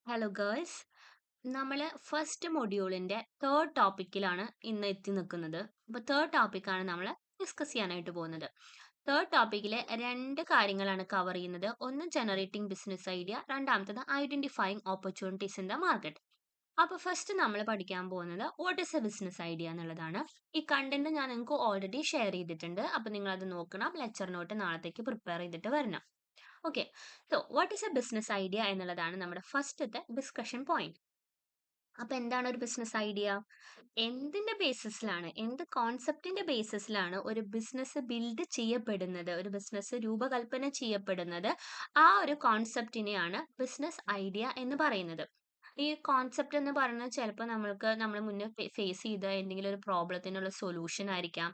Hello girls, നമ്മൾ first മൊഡ്യൂളിന്റെ third ടോപ്പിക്കിലാണ് ഇന്ന് എത്തി നിൽക്കുന്നത്. അപ്പോൾ തേർഡ് ടോപ്പിക്കാണ് നമ്മൾ ഡിസ്കസ് ചെയ്യാനായിട്ട് പോകുന്നത്. തേർഡ് ടോപ്പിക്കിലെ രണ്ട് കാര്യങ്ങളാണ് കവർ ചെയ്യുന്നത്. ഒന്ന് ജനറേറ്റിംഗ് ബിസിനസ് ഐഡിയ, രണ്ടാമത്തത് identifying opportunities in the market. അപ്പോൾ ഫസ്റ്റ് നമ്മൾ പഠിക്കാൻ പോകുന്നത് what is A business idea എന്നുള്ളതാണ്. ഈ കണ്ടന്റ് ഞാൻ നിങ്ങൾക്ക് ഓൾറെഡി ഷെയർ ചെയ്തിട്ടുണ്ട്. അപ്പോൾ നിങ്ങൾ അത് നോക്കണം. ലെക്ചർ നോട്ട് നാളത്തേക്ക് പ്രിപ്പയർ ചെയ്തിട്ട് വരണം. Okay, so what is A business idea എന്നുള്ളതാണ് നമ്മുടെ ഫസ്റ്റത്തെ ഡിസ്കഷൻ പോയിന്റ്. അപ്പൊ എന്താണ് ഒരു ബിസിനസ് ഐഡിയ? എന്തിന്റെ ബേസിസിലാണ്, എന്ത് കോൺസെപ്റ്റിന്റെ ബേസിസിലാണ് ഒരു ബിസിനസ് ബിൽഡ് ചെയ്യപ്പെടുന്നത്, ഒരു ബിസിനസ് രൂപകൽപ്പന ചെയ്യപ്പെടുന്നത്? ആ ഒരു കോൺസെപ്റ്റിനെയാണ് ബിസിനസ് ഐഡിയ എന്ന് പറയുന്നത്. ഈ കോൺസെപ്റ്റ് എന്ന് പറയുന്നത് ചിലപ്പോൾ നമ്മൾ മുന്നേ ഫേസ് ചെയ്ത എന്തെങ്കിലും ഒരു പ്രോബ്ലത്തിനുള്ള സൊല്യൂഷൻ ആയിരിക്കാം,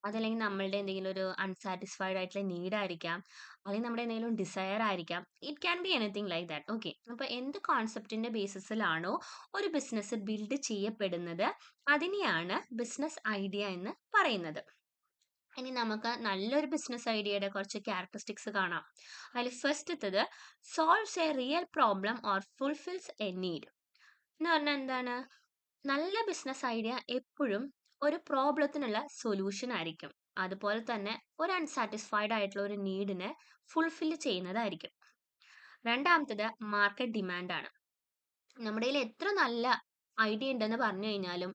അതല്ലെങ്കിൽ നമ്മളുടെ എന്തെങ്കിലും ഒരു അൺസാറ്റിസ്ഫൈഡ് ആയിട്ടുള്ള നീഡ് ആയിരിക്കാം, അല്ലെങ്കിൽ നമ്മുടെ എന്തെങ്കിലും ഡിസയർ ആയിരിക്കാം. It can be anything like that. Okay, അപ്പൊ എന്ത് കോൺസെപ്റ്റിന്റെ ബേസിസിലാണോ ഒരു ബിസിനസ് ബിൽഡ് ചെയ്യപ്പെടുന്നത്, അതിനെയാണ് ബിസിനസ് ഐഡിയ എന്ന് പറയുന്നത്. ഇനി നമുക്ക് നല്ലൊരു ബിസിനസ് ഐഡിയയുടെ കുറച്ച് ക്യാരക്ടറിസ്റ്റിക്സ് കാണാം. അതിൽ ഫസ്റ്റത്തത് solves a real problem or fulfils a need എന്ന് പറഞ്ഞാൽ എന്താണ്? നല്ല ബിസിനസ് ഐഡിയ എപ്പോഴും ഒരു പ്രോബ്ലത്തിനുള്ള സൊല്യൂഷൻ ആയിരിക്കും, അതുപോലെ തന്നെ ഒരു അൺസാറ്റിസ്ഫൈഡ് ആയിട്ടുള്ള ഒരു നീഡിനെ ഫുൾഫിൽ ചെയ്യുന്നതായിരിക്കും. രണ്ടാമത്തത് മാർക്കറ്റ് ഡിമാൻഡ് ആണ്. നമ്മുടെ കയ്യിൽ എത്ര നല്ല ഐഡിയ ഉണ്ടെന്ന് പറഞ്ഞു കഴിഞ്ഞാലും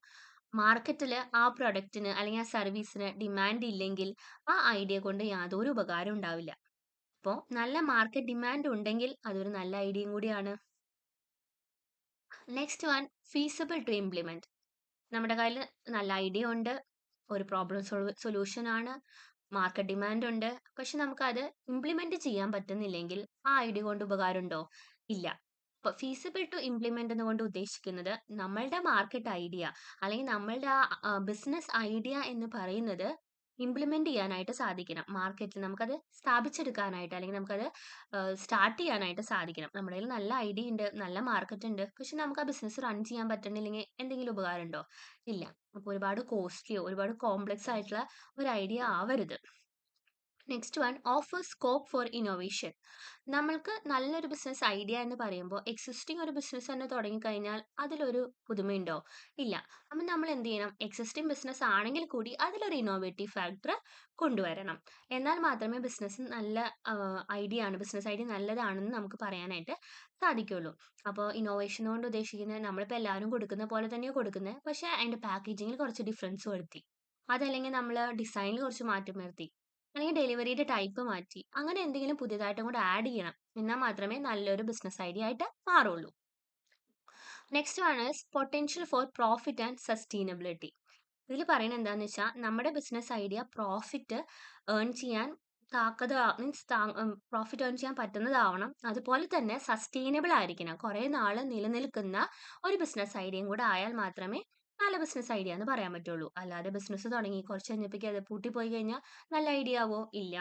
മാർക്കറ്റിൽ ആ പ്രൊഡക്റ്റിന് അല്ലെങ്കിൽ ആ സർവീസിന് ഡിമാൻഡ് ഇല്ലെങ്കിൽ ആ ഐഡിയ കൊണ്ട് യാതൊരു ഉപകാരം ഉണ്ടാവില്ല. അപ്പോൾ നല്ല മാർക്കറ്റ് ഡിമാൻഡ് ഉണ്ടെങ്കിൽ അതൊരു നല്ല ഐഡിയയും കൂടിയാണ്. Next one, feasible to implement. നമ്മുടെ കയ്യിൽ നല്ല ഐഡിയ ഉണ്ട്, ഒരു പ്രോബ്ലം സൊല്യൂഷൻ ആണ്, മാർക്കറ്റ് ഡിമാൻഡ് ഉണ്ട്, പക്ഷെ നമുക്കത് ഇംപ്ലിമെന്റ് ചെയ്യാൻ പറ്റുന്നില്ലെങ്കിൽ ആ ഐഡിയ കൊണ്ട് ഉപകാരമുണ്ടോ? ഇല്ല. അപ്പൊ ഫീസിബിൾ ടു ഇംപ്ലിമെന്റ് എന്നുകൊണ്ട് ഉദ്ദേശിക്കുന്നത് നമ്മളുടെ മാർക്കറ്റ് ഐഡിയ അല്ലെങ്കിൽ നമ്മളുടെ ആ ബിസിനസ് ഐഡിയ എന്ന് പറയുന്നത് ഇംപ്ലിമെന്റ് ചെയ്യാനായിട്ട് സാധിക്കണം. മാർക്കറ്റിൽ നമുക്കത് സ്ഥാപിച്ചെടുക്കാനായിട്ട് അല്ലെങ്കിൽ നമുക്കത് സ്റ്റാർട്ട് ചെയ്യാനായിട്ട് സാധിക്കണം. നമ്മുടെ കയ്യിൽ നല്ല ഐഡിയ ഉണ്ട്, നല്ല മാർക്കറ്റ് ഉണ്ട്, പക്ഷെ നമുക്ക് ആ ബിസിനസ് റൺ ചെയ്യാൻ പറ്റുന്നില്ലെങ്കിൽ എന്തെങ്കിലും ഉപകാരം ഉണ്ടോ? ഇല്ല. അപ്പോൾ ഒരുപാട് കോസ്റ്റ്ലിയോ ഒരുപാട് കോംപ്ലക്സ് ആയിട്ടുള്ള ഒരു ഐഡിയ ആവരുത്. Next one, offer scope for innovation. നമ്മൾക്ക് നല്ലൊരു ബിസിനസ് ഐഡിയ എന്ന് പറയുമ്പോൾ എക്സിസ്റ്റിംഗ് ഒരു ബിസിനസ് തന്നെ തുടങ്ങിക്കഴിഞ്ഞാൽ അതിലൊരു പുതുമയുണ്ടോ? ഇല്ല. അപ്പം നമ്മൾ എന്ത് ചെയ്യണം? എക്സിസ്റ്റിംഗ് ബിസിനസ് ആണെങ്കിൽ കൂടി അതിലൊരു ഇന്നോവേറ്റീവ് ഫാക്ടർ കൊണ്ടുവരണം. എന്നാൽ മാത്രമേ ബിസിനസ് നല്ല ഐഡിയ ആണ്, ബിസിനസ് ഐഡിയ നല്ലതാണെന്ന് നമുക്ക് പറയാനായിട്ട് സാധിക്കുള്ളൂ. അപ്പോൾ ഇന്നോവേഷൻ കൊണ്ട് ഉദ്ദേശിക്കുന്നത് നമ്മളിപ്പോൾ എല്ലാവരും കൊടുക്കുന്ന പോലെ തന്നെയാണ് കൊടുക്കുന്നത്, പക്ഷേ അതിൻ്റെ പാക്കേജിങ്ങിൽ കുറച്ച് ഡിഫറൻസ് വരുത്തി, അതല്ലെങ്കിൽ നമ്മൾ ഡിസൈനിൽ കുറച്ച് മാറ്റം വരുത്തി, അല്ലെങ്കിൽ ഡെലിവറിയുടെ ടൈപ്പ് മാറ്റി, അങ്ങനെ എന്തെങ്കിലും പുതിയതായിട്ടും കൂടെ ആഡ് ചെയ്യണം. എന്നാൽ മാത്രമേ നല്ലൊരു ബിസിനസ് ഐഡിയ ആയിട്ട് മാറുള്ളൂ. നെക്സ്റ്റ് ആണ് potential for profit and sustainability. ഇതിൽ പറയുന്നത് എന്താണെന്ന് വെച്ചാൽ നമ്മുടെ ബിസിനസ് ഐഡിയ പ്രോഫിറ്റ് ഏൺ ചെയ്യാൻ മീൻസ് പ്രോഫിറ്റ് ഏൺ ചെയ്യാൻ പറ്റുന്നതാവണം, അതുപോലെ തന്നെ സസ്റ്റൈനബിൾ ആയിരിക്കണം, കുറേ നാൾ നിലനിൽക്കുന്ന ഒരു ബിസിനസ് ഐഡിയയും കൂടെ ആയാൽ മാത്രമേ നല്ല ബിസിനസ് ഐഡിയ എന്ന് പറയാൻ പറ്റുള്ളൂ. അല്ലാതെ ബിസിനസ് തുടങ്ങി കുറച്ച് കഴിഞ്ഞപ്പോഴേക്കും അത് പൂട്ടിപ്പോയി കഴിഞ്ഞാൽ നല്ല ഐഡിയ ആവോ? ഇല്ല.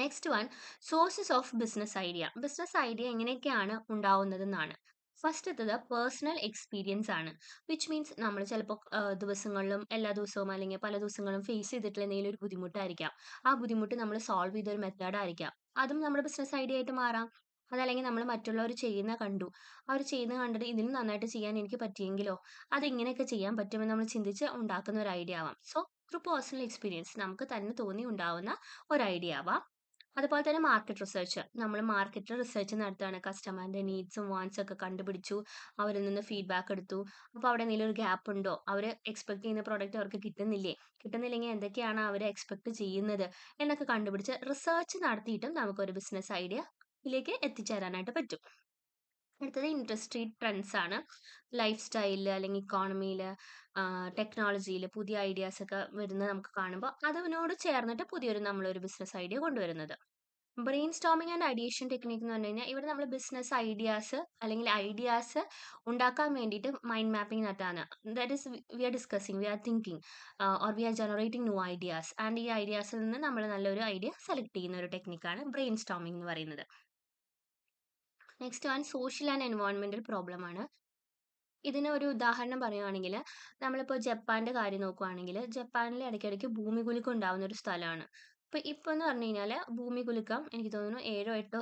Next one, sources of business idea. Business idea എങ്ങനെയൊക്കെയാണ് ഉണ്ടാവുന്നതെന്നാണ്. ഫസ്റ്റത്തത് പേഴ്സണൽ എക്സ്പീരിയൻസ് ആണ്. വിച്ച് മീൻസ് നമ്മൾ ചിലപ്പോൾ ദിവസങ്ങളിലും എല്ലാ ദിവസവും അല്ലെങ്കിൽ പല ദിവസങ്ങളും ഫേസ് ചെയ്തിട്ടുള്ള എന്തെങ്കിലും ഒരു ബുദ്ധിമുട്ടായിരിക്കാം. ആ ബുദ്ധിമുട്ട് നമ്മൾ സോൾവ് ചെയ്ത ഒരു മെത്തേഡ് ആയിരിക്കാം, അതും നമ്മുടെ ബിസിനസ് ഐഡിയ ആയിട്ട് മാറാം. അതല്ലെങ്കിൽ നമ്മൾ മറ്റുള്ളവർ ചെയ്യുന്ന കണ്ടു, അവർ ചെയ്യുന്നത് കണ്ടിട്ട് ഇതിലും നന്നായിട്ട് ചെയ്യാൻ എനിക്ക് പറ്റിയെങ്കിലോ, അത് ഇങ്ങനെയൊക്കെ ചെയ്യാൻ പറ്റുമെന്ന് നമ്മൾ ചിന്തിച്ച് ഉണ്ടാക്കുന്ന ഒരു ഐഡിയ ആവാം. സോ ത്രൂ പേഴ്സണൽ എക്സ്പീരിയൻസ് നമുക്ക് തന്നെ തോന്നി ഉണ്ടാവുന്ന ഒരു ഐഡിയ ആവാം. അതുപോലെ തന്നെ മാർക്കറ്റ് റിസർച്ച്. നമ്മൾ മാർക്കറ്റിൽ റിസർച്ച് നടത്തുകയാണ്, കസ്റ്റമറിന്റെ നീഡ്സും വാണ്ട്സും ഒക്കെ കണ്ടുപിടിച്ചു, അവരിൽ നിന്ന് ഫീഡ്ബാക്ക് എടുത്തു. അപ്പോൾ അവിടെ എന്തെങ്കിലും ഒരു ഗ്യാപ്പ് ഉണ്ടോ, അവർ എക്സ്പെക്ട് ചെയ്യുന്ന പ്രോഡക്റ്റ് അവർക്ക് കിട്ടുന്നില്ലേ, കിട്ടുന്നില്ലെങ്കിൽ എന്തൊക്കെയാണ് അവർ എക്സ്പെക്ട് ചെയ്യുന്നത് എന്നൊക്കെ കണ്ടുപിടിച്ച് റിസർച്ച് നടത്തിയിട്ടും നമുക്കൊരു ബിസിനസ് ഐഡിയയിലേക്ക് എത്തിച്ചേരാനായിട്ട് പറ്റും. അടുത്തത് ഇൻഡസ്ട്രി ട്രെൻഡ്സ് ആണ്. ലൈഫ് സ്റ്റൈലിൽ അല്ലെങ്കിൽ ഇക്കോണമിയിൽ, ടെക്നോളജിയിൽ പുതിയ ഐഡിയാസ് ഒക്കെ വരുന്നത് നമുക്ക് കാണുമ്പോൾ അതിനോട് ചേർന്നിട്ട് പുതിയൊരു നമ്മളൊരു ബിസിനസ് ഐഡിയ കൊണ്ടുവരുന്നത്. Brain storming and ideation technique എന്ന് പറഞ്ഞു കഴിഞ്ഞാൽ ഇവിടെ നമ്മൾ ബിസിനസ് ഐഡിയാസ് അല്ലെങ്കിൽ ഐഡിയാസ് ഉണ്ടാക്കാൻ വേണ്ടിയിട്ട് മൈൻഡ് മാപ്പിംഗ് നടത്താണ്. That is we are discussing, we are thinking or we are generating new ideas, and ഈ ഐഡിയാസിൽ നിന്ന് നമ്മൾ നല്ലൊരു ഐഡിയ സെലക്ട് ചെയ്യുന്ന ഒരു ടെക്നിക്കാണ് ബ്രെയിൻ സ്റ്റോമിംഗ് എന്ന് പറയുന്നത്. നെക്സ്റ്റ് വൺ, സോഷ്യൽ ആൻഡ് എൻവയോൺമെന്റൽ പ്രോബ്ലം ആണ്. ഇതിന് ഒരു ഉദാഹരണം പറയുവാണെങ്കിൽ നമ്മളിപ്പോൾ ജപ്പാന്റെ കാര്യം നോക്കുവാണെങ്കിൽ ജപ്പാനിൽ ഇടയ്ക്കിടയ്ക്ക് ഭൂമികുലുക്കം ഉണ്ടാവുന്ന ഒരു സ്ഥലമാണ്. ഇപ്പോന്ന് പറഞ്ഞു കഴിഞ്ഞാല് ഭൂമികുലുക്കം എനിക്ക് തോന്നുന്നു 7ഓ 8ഓ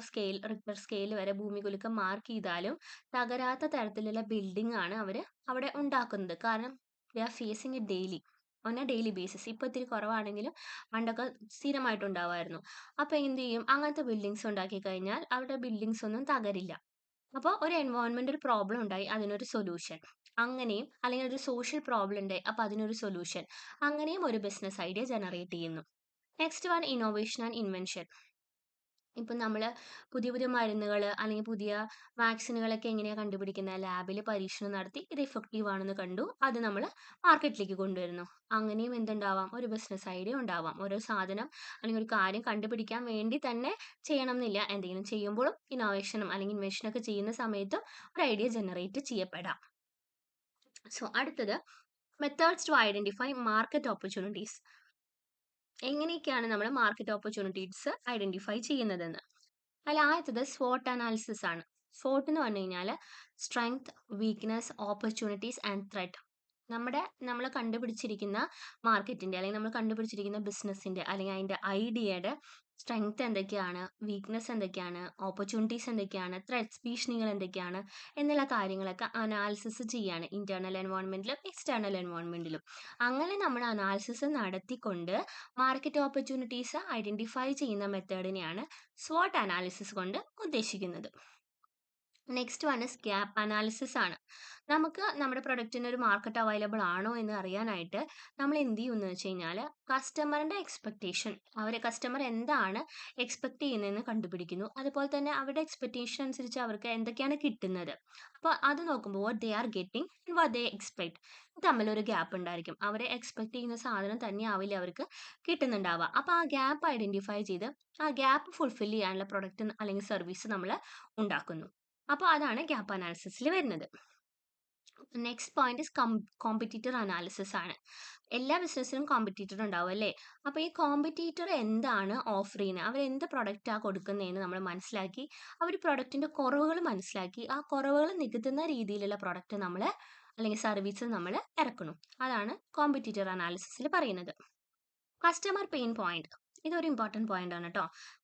റിക്ടർ സ്കെയിൽ വരെ ഭൂമികുലുക്കം മാർക്ക് ചെയ്താലും തകരാത്ത തരത്തിലുള്ള ബിൽഡിംഗ് ആണ് അവര് അവിടെ ഉണ്ടാക്കുന്നത്. കാരണം they are facing it daily on A daily basis. ഇപ്പൊ ഇത്തിരി കുറവാണെങ്കിലും പണ്ടൊക്കെ സ്ഥിരമായിട്ടുണ്ടാവായിരുന്നു. അപ്പൊ എന്ത് ചെയ്യും? അങ്ങനത്തെ ബിൽഡിങ്സ് ഉണ്ടാക്കി കഴിഞ്ഞാൽ അവരുടെ ബിൽഡിങ്സ് ഒന്നും തകരില്ല. അപ്പോൾ ഒരു എൻവയോൺമെന്റൽ പ്രോബ്ലം ഉണ്ടായി അതിനൊരു സൊല്യൂഷൻ. അങ്ങനെയും അല്ലെങ്കിൽ ഒരു സോഷ്യൽ പ്രോബ്ലം ഉണ്ടായി അപ്പൊ അതിനൊരു സൊല്യൂഷൻ. അങ്ങനെയും ഒരു ബിസിനസ് ഐഡിയ ജനറേറ്റ് ചെയ്യുന്നു. Next one innovation and invention. ഇപ്പം നമ്മൾ പുതിയ പുതിയ മരുന്നുകൾ അല്ലെങ്കിൽ പുതിയ വാക്സിനുകളൊക്കെ എങ്ങനെയാണ് കണ്ടുപിടിക്കുന്നത്? ലാബിൽ പരീക്ഷണം നടത്തി ഇത് ഇഫക്റ്റീവ് ആണെന്ന് കണ്ടു. അത് നമ്മൾ മാർക്കറ്റിലേക്ക് കൊണ്ടുവരുന്നു. അങ്ങനെയും എന്തുണ്ടാവാം? ഒരു ബിസിനസ് ഐഡിയ ഉണ്ടാവാം. ഓരോ സാധനം അല്ലെങ്കിൽ ഒരു കാര്യം കണ്ടുപിടിക്കാൻ വേണ്ടി തന്നെ ചെയ്യണം എന്നില്ല. എന്തെങ്കിലും ചെയ്യുമ്പോഴും ഇന്നോവേഷനും അല്ലെങ്കിൽ ഇൻവെൻഷനൊക്കെ ചെയ്യുന്ന സമയത്തും ഒരു ഐഡിയ ജനറേറ്റ് ചെയ്യപ്പെടാം. സോ അടുത്തത് methods to identify market opportunities. എങ്ങനെയൊക്കെയാണ് നമ്മൾ മാർക്കറ്റ് ഓപ്പർച്യൂണിറ്റീസ് ഐഡന്റിഫൈ ചെയ്യുന്നതെന്ന്. അതിൽ ആദ്യത്തത് സ്വോട്ട് അനാലിസിസ് ആണ്. സ്വോട്ട് എന്ന് പറഞ്ഞു കഴിഞ്ഞാൽ strength, weakness, opportunities and threat. നമ്മൾ കണ്ടുപിടിച്ചിരിക്കുന്ന മാർക്കറ്റിന്റെ അല്ലെങ്കിൽ നമ്മൾ കണ്ടുപിടിച്ചിരിക്കുന്ന ബിസിനസിന്റെ അല്ലെങ്കിൽ അതിന്റെ ഐഡിയയുടെ സ്ട്രെങ്ത് എന്തൊക്കെയാണ്, വീക്ക്നെസ് എന്തൊക്കെയാണ്, ഓപ്പർച്യൂണിറ്റീസ് എന്തൊക്കെയാണ്, ത്രെറ്റ്സ് ഭീഷണികൾ എന്തൊക്കെയാണ് എന്നുള്ള കാര്യങ്ങളൊക്കെ അനാലിസിസ് ചെയ്യാണ് ഇന്റേണൽ എൻവയോൺമെന്റിലും എക്സ്റ്റേണൽ എൻവയോൺമെന്റിലും. അങ്ങനെ നമ്മൾ അനാലിസിസ് നടത്തിക്കൊണ്ട് മാർക്കറ്റ് ഓപ്പർച്യൂണിറ്റീസ് ഐഡന്റിഫൈ ചെയ്യുന്ന മെത്തേഡിനെയാണ് SWOT അനാലിസിസ് കൊണ്ട് ഉദ്ദേശിക്കുന്നത്. Next one is gap analysis ആണ്. നമുക്ക് നമ്മുടെ പ്രൊഡക്റ്റിന് ഒരു മാർക്കറ്റ് അവൈലബിൾ ആണോ എന്ന് അറിയാനായിട്ട് നമ്മൾ എന്ത് ചെയ്യുമെന്ന് വെച്ച് കഴിഞ്ഞാൽ കസ്റ്റമറിന്റെ എക്സ്പെക്ടേഷൻ, കസ്റ്റമർ എന്താണ് എക്സ്പെക്ട് ചെയ്യുന്നതെന്ന് കണ്ടുപിടിക്കുന്നു. അതുപോലെ തന്നെ അവരുടെ എക്സ്പെക്ടേഷൻ അനുസരിച്ച് അവർക്ക് എന്തൊക്കെയാണ് കിട്ടുന്നത്. അപ്പോൾ അത് നോക്കുമ്പോൾ what they are getting and what they expect തമ്മിലൊരു ഗ്യാപ്പ് ഉണ്ടായിരിക്കും. അവരെ എക്സ്പെക്ട് ചെയ്യുന്ന സാധനം തന്നെ ആവില്ല അവർക്ക് കിട്ടുന്നുണ്ടാവുക. അപ്പോൾ ആ ഗ്യാപ്പ് ഐഡന്റിഫൈ ചെയ്ത് ആ ഗ്യാപ്പ് ഫുൾഫിൽ ചെയ്യാനുള്ള പ്രൊഡക്റ്റ് അല്ലെങ്കിൽ സർവീസ് നമ്മൾ ഉണ്ടാക്കുന്നു. അപ്പോൾ അതാണ് ഗ്യാപ്പ് അനാലിസിസിൽ വരുന്നത്. Next point is competitor analysis ആണ്. എല്ലാ ബിസിനസ്സിലും കോമ്പറ്റീറ്റർ ഉണ്ടാവും അല്ലേ? അപ്പോൾ ഈ കോമ്പറ്റീറ്റർ എന്താണ് ഓഫർ ചെയ്യുന്നത്, അവർ എന്ത് പ്രൊഡക്റ്റാണ് കൊടുക്കുന്നതെന്ന് നമ്മൾ മനസ്സിലാക്കി അവർ പ്രൊഡക്റ്റിന്റെ കുറവുകൾ മനസ്സിലാക്കി ആ കുറവുകൾ നികത്തുന്ന രീതിയിലുള്ള പ്രൊഡക്റ്റ് നമ്മൾ അല്ലെങ്കിൽ സർവീസ് നമ്മൾ ഇറക്കണം. അതാണ് കോമ്പറ്റീറ്റർ അനാലിസിസിൽ പറയുന്നത്. കസ്റ്റമർ പെയിൻ പോയിന്റ്, ഇതൊരു ഇമ്പോർട്ടൻറ്റ് പോയിന്റ് ആണ് കേട്ടോ.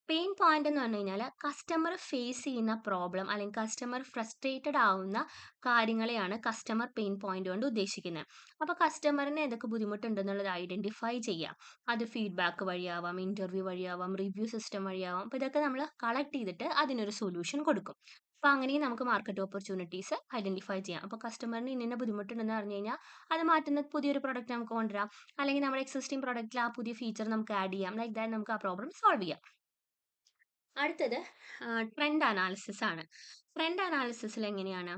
പെയിൻ പോയിന്റ് എന്ന് പറഞ്ഞു കഴിഞ്ഞാൽ കസ്റ്റമർ ഫേസ് ചെയ്യുന്ന പ്രോബ്ലം അല്ലെങ്കിൽ കസ്റ്റമർ ഫ്രസ്ട്രേറ്റഡ് ആവുന്ന കാര്യങ്ങളെയാണ് കസ്റ്റമർ പെയിൻ പോയിന്റ് കൊണ്ട് ഉദ്ദേശിക്കുന്നത്. അപ്പോൾ കസ്റ്റമറിന് ഏതൊക്കെ ബുദ്ധിമുട്ടുണ്ടെന്നുള്ളത് ഐഡന്റിഫൈ ചെയ്യാം. അത് ഫീഡ്ബാക്ക് വഴിയാവാം, ഇന്റർവ്യൂ വഴിയാവാം, റിവ്യൂ സിസ്റ്റം വഴിയാവാം. അപ്പോൾ ഇതൊക്കെ നമ്മൾ കളക്ട് ചെയ്തിട്ട് അതിനൊരു സൊല്യൂഷൻ കൊടുക്കും. അപ്പോൾ അങ്ങനെയും നമുക്ക് മാർക്കറ്റ് ഓപ്പർച്യൂണിറ്റീസ് ഐഡന്റിഫൈ ചെയ്യാം. അപ്പോൾ കസ്റ്റമറിന് ഇന്ന ബുദ്ധിമുട്ടുണ്ടെന്ന് പറഞ്ഞു കഴിഞ്ഞാൽ അത് മാറ്റുന്ന പുതിയൊരു പ്രൊഡക്റ്റ് നമുക്ക് കൊണ്ടുവരാം. അല്ലെങ്കിൽ നമ്മുടെ എക്സിസ്റ്റിംഗ് പ്രൊഡക്റ്റിൽ ആ പുതിയ ഫീച്ചർ നമുക്ക് ആഡ് ചെയ്യാം. ലൈക്ക് ദാറ്റ് നമുക്ക് ആ പ്രോബ്ലം സോൾവ് ചെയ്യാം. അടുത്തത് ട്രെൻഡ് അനാലിസിസ് ആണ്. ട്രെൻഡ് അനാലിസിസിൽ എങ്ങനെയാണ്?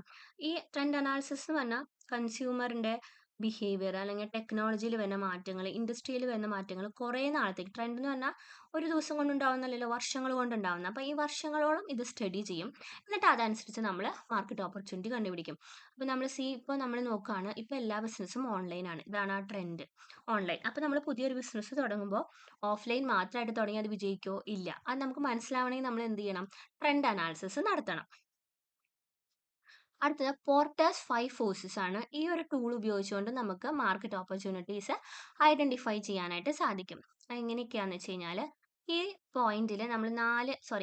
ഈ ട്രെൻഡ് അനാലിസിസ് എന്ന് പറഞ്ഞാൽ കൺസ്യൂമറിന്റെ ബിഹേവിയർ അല്ലെങ്കിൽ ടെക്നോളജിയിൽ വരുന്ന മാറ്റങ്ങൾ, ഇൻഡസ്ട്രിയിൽ വരുന്ന മാറ്റങ്ങൾ കുറേ നാളത്തേക്ക്, ട്രെൻഡ് എന്ന് പറഞ്ഞാൽ ഒരു ദിവസം കൊണ്ടുണ്ടാവുന്നല്ലോ, വർഷങ്ങൾ കൊണ്ടുണ്ടാവുന്ന. അപ്പോൾ ഈ വർഷങ്ങളോളം ഇത് സ്റ്റഡി ചെയ്യും. എന്നിട്ട് അതനുസരിച്ച് നമ്മൾ മാർക്കറ്റ് ഓപ്പർച്യൂണിറ്റി കണ്ടുപിടിക്കും. അപ്പോൾ നമ്മൾ ഇപ്പോൾ നമ്മൾ നോക്കുകയാണ്, ഇപ്പോൾ എല്ലാ ബിസിനസ്സും ഓൺലൈനാണ്. ഇതാണ് ആ ട്രെൻഡ്, ഓൺലൈൻ. അപ്പോൾ നമ്മൾ പുതിയൊരു ബിസിനസ് തുടങ്ങുമ്പോൾ ഓഫ്ലൈൻ മാത്രമായിട്ട് തുടങ്ങി അത് വിജയിക്കോ? ഇല്ല. അത് നമുക്ക് മനസ്സിലാവണമെങ്കിൽ നമ്മൾ എന്ത് ചെയ്യണം? ട്രെൻഡ് അനാലിസിസ് നടത്തണം. അടുത്തത് പോർട്ടേഴ്സ് 5 ഫോഴ്സസ് ആണ്. ഈ ഒരു ടൂൾ ഉപയോഗിച്ചുകൊണ്ട് നമുക്ക് മാർക്കറ്റ് ഓപ്പർച്യൂണിറ്റീസ് ഐഡന്റിഫൈ ചെയ്യാനായിട്ട് സാധിക്കും. എങ്ങനെയൊക്കെയാണെന്ന് വെച്ച് കഴിഞ്ഞാൽ ഈ പോയിന്റിൽ നമ്മൾ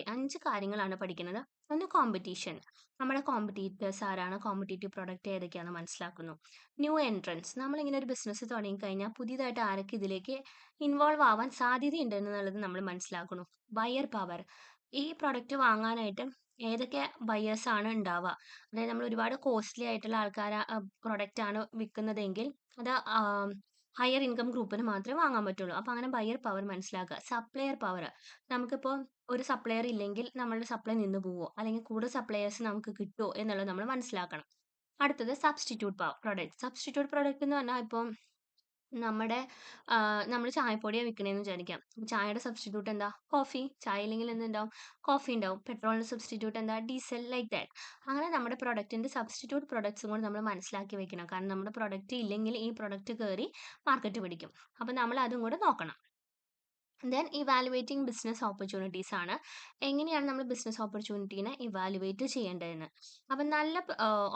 5 കാര്യങ്ങളാണ് പഠിക്കുന്നത്. ഒന്ന് കോമ്പറ്റീഷൻ, നമ്മുടെ കോമ്പറ്റീറ്റേഴ്സ് ആരാണ്, കോമ്പറ്റേറ്റീവ് പ്രൊഡക്റ്റ് ഏതൊക്കെയാണെന്ന് മനസ്സിലാക്കുന്നു. ന്യൂ എൻട്രൻസ്, നമ്മളിങ്ങനെ ഒരു ബിസിനസ് തുടങ്ങിക്കഴിഞ്ഞാൽ പുതിയതായിട്ട് ആരൊക്കെ ഇതിലേക്ക് ഇൻവോൾവ് ആവാൻ സാധ്യതയുണ്ട് എന്നുള്ളത് നമ്മൾ മനസ്സിലാക്കുന്നു. ബയർ പവർ, ഈ പ്രൊഡക്റ്റ് വാങ്ങാനായിട്ട് ഏതൊക്കെ ബയേഴ്സ് ആണ് ഉണ്ടാവുക. അതായത് നമ്മൾ ഒരുപാട് കോസ്റ്റ്ലി ആയിട്ടുള്ള ആൾക്കാർ പ്രൊഡക്റ്റ് ആണ് വിൽക്കുന്നതെങ്കിൽ അത് ഹയർ ഇൻകം ഗ്രൂപ്പിന് മാത്രമേ വാങ്ങാൻ പറ്റുള്ളൂ. അപ്പോൾ അങ്ങനെ ബയർ പവർ മനസ്സിലാക്കുക. സപ്ലയർ പവർ, നമുക്കിപ്പോൾ ഒരു സപ്ലയർ ഇല്ലെങ്കിൽ നമ്മളുടെ സപ്ലൈ നിന്ന് പോവോ അല്ലെങ്കിൽ കൂടുതൽ സപ്ലയേഴ്സ് നമുക്ക് കിട്ടുമോ എന്നുള്ളത് നമ്മൾ മനസ്സിലാക്കണം. അടുത്തത് സബ്സ്റ്റിറ്റ്യൂട്ട് പ്രൊഡക്റ്റ്. സബ്സ്റ്റിറ്റ്യൂട്ട് പ്രൊഡക്റ്റ് എന്ന് പറഞ്ഞാൽ ഇപ്പം നമ്മുടെ നമ്മൾ ചായപ്പൊടിയാണ് വിൽക്കണേന്ന് വിചാരിക്കാം. ചായയുടെ സബ്സ്റ്റിറ്റ്യൂട്ട് എന്താ? കോഫി. ചായ ഇല്ലെങ്കിൽ എന്തുണ്ടാവും? കോഫി ഉണ്ടാവും. പെട്രോളിന്റെ സബ്സ്റ്റിറ്റ്യൂട്ട് എന്താ? ഡീസൽ. Like that. അങ്ങനെ നമ്മുടെ പ്രൊഡക്റ്റിന്റെ സബ്സ്റ്റിറ്റ്യൂട്ട് പ്രൊഡക്ട്സും കൂടി നമ്മൾ മനസ്സിലാക്കി വെക്കണം. കാരണം നമ്മുടെ പ്രൊഡക്റ്റ് ഇല്ലെങ്കിൽ ഈ പ്രൊഡക്റ്റ് കയറി മാർക്കറ്റ് പിടിക്കും. അപ്പം നമ്മൾ അതും കൂടെ നോക്കണം. ദെൻ ഇവാലുവേറ്റിംഗ് ബിസിനസ് ഓപ്പർച്യൂണിറ്റീസ് ആണ്. എങ്ങനെയാണ് നമ്മൾ ബിസിനസ് ഓപ്പർച്യൂണിറ്റീനെ ഇവാലുവേറ്റ് ചെയ്യേണ്ടതെന്ന്. അപ്പം നല്ല